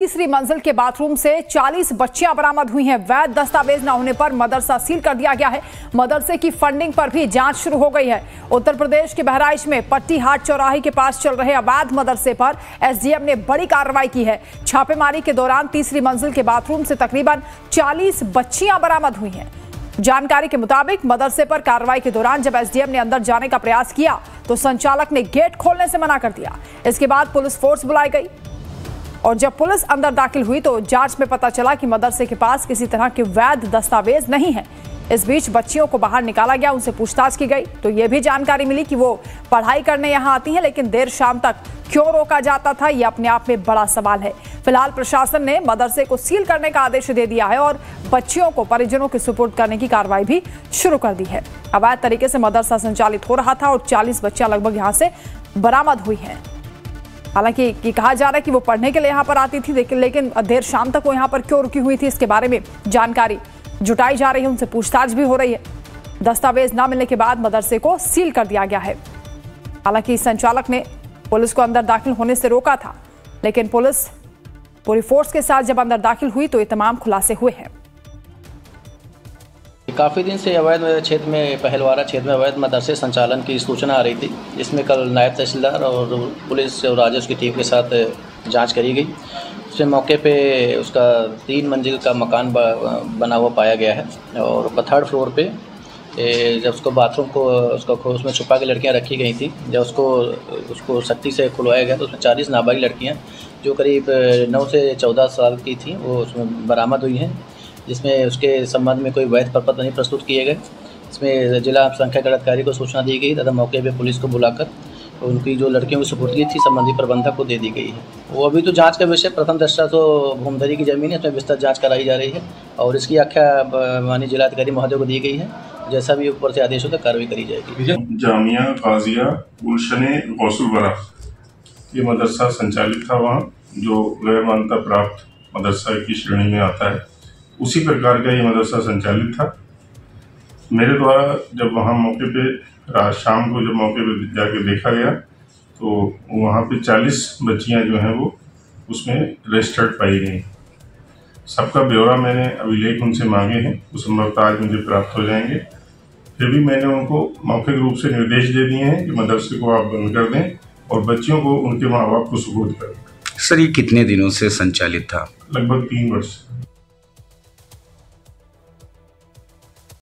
तीसरी मंजिल के बाथरूम से 40 बच्चियां बरामद हुई हैं। वैध दस्तावेज न होने पर मदरसा सील कर दिया गया है। मदरसे की फंडिंग पर भी जांच शुरू हो गई है। उत्तर प्रदेश के बहराइच में पट्टी हाट चौराहे के पास चल रहे अवैध मदरसे पर एसडीएम ने बड़ी कार्रवाई की है। छापेमारी के दौरान तीसरी मंजिल के बाथरूम से तकरीबन 40 बच्चियां बरामद हुई हैं। जानकारी के मुताबिक मदरसे पर कार्रवाई के दौरान जब एसडीएम ने अंदर जाने का प्रयास किया तो संचालक ने गेट खोलने से मना कर दिया। इसके बाद पुलिस फोर्स बुलाई गई और जब पुलिस अंदर दाखिल हुई तो जांच में पता चला कि मदरसे के पास किसी तरह के वैध दस्तावेज नहीं है। इस बीच बच्चियों को बाहर निकाला गया, उनसे पूछताछ की गई तो यह भी जानकारी मिली कि वो पढ़ाई करने यहां आती हैं, लेकिन देर शाम तक क्यों रोका जाता था, यह अपने आप में बड़ा सवाल है। फिलहाल प्रशासन ने मदरसे को सील करने का आदेश दे दिया है और बच्चियों को परिजनों के सुपुर्द करने की कार्रवाई भी शुरू कर दी है। अवैध तरीके से मदरसा संचालित हो रहा था और 40 बच्चियां लगभग यहां से बरामद हुई हैं। हालांकि कहा जा रहा है कि वो पढ़ने के लिए यहाँ पर आती थी, लेकिन देर शाम तक वो यहाँ पर क्यों रुकी हुई थी, इसके बारे में जानकारी जुटाई जा रही है, उनसे पूछताछ भी हो रही है। दस्तावेज न मिलने के बाद मदरसे को सील कर दिया गया है। हालांकि संचालक ने पुलिस को अंदर दाखिल होने से रोका था, लेकिन पुलिस पूरी फोर्स के साथ जब अंदर दाखिल हुई तो ये तमाम खुलासे हुए हैं। काफ़ी दिन से अवैध क्षेत्र में पहलवारा क्षेत्र में अवैध मदरसे संचालन की सूचना आ रही थी, जिसमें कल नायब तहसीलदार और पुलिस और राजस्व की टीम के साथ जांच करी गई। उसमें मौके पे उसका 3 मंजिल का मकान बना हुआ पाया गया है और 3rd फ्लोर पे जब उसको बाथरूम को उसमें छुपा के लड़कियां रखी गई थी, जब उसको सख्ती से खुलवाया गया तो उसमें 40 नाबालिग लड़कियाँ जो करीब 9 से 14 साल की थी वो उसमें बरामद हुई हैं, जिसमें उसके संबंध में कोई वैध प्रपत्र नहीं प्रस्तुत किए गए। इसमें जिला संख्या अधिकारी को सूचना दी गई तथा मौके पे पुलिस को बुलाकर उनकी जो लड़कियों की सुपुर्दगी थी संबंधित प्रबंधक को दे दी गई है। वो अभी तो जांच का विषय प्रथम दृष्टया तो भूमधरी की ज़मीन है, इसमें विस्तृत जांच कराई जा रही है और इसकी आख्या माननीय जिलाधिकारी महोदय को दी गई है। जैसा भी ऊपर से आदेश होता है कार्रवाई करी जाएगी। जामिया काजिया गुलशने गौसुलबरा ये मदरसा संचालित था वहाँ, जो गैर मान्यता प्राप्त मदरसा की श्रेणी में आता है। उसी प्रकार का ये मदरसा संचालित था। मेरे द्वारा जब वहाँ मौके पे रात शाम को जब मौके पे जाके देखा गया तो वहाँ पे 40 बच्चियाँ जो हैं वो उसमें रजिस्टर्ड पाई गई। सबका ब्यौरा मैंने अभिलेख उनसे मांगे हैं, वो संभवतः आज मुझे प्राप्त हो जाएंगे। फिर भी मैंने उनको मौखिक रूप से निर्देश दे दिए हैं कि मदरसे को आप बंद कर दें और बच्चियों को उनके माँ बाप को सुपुर्द करें। सर, ये कितने दिनों से संचालित था? लगभग 3 वर्ष।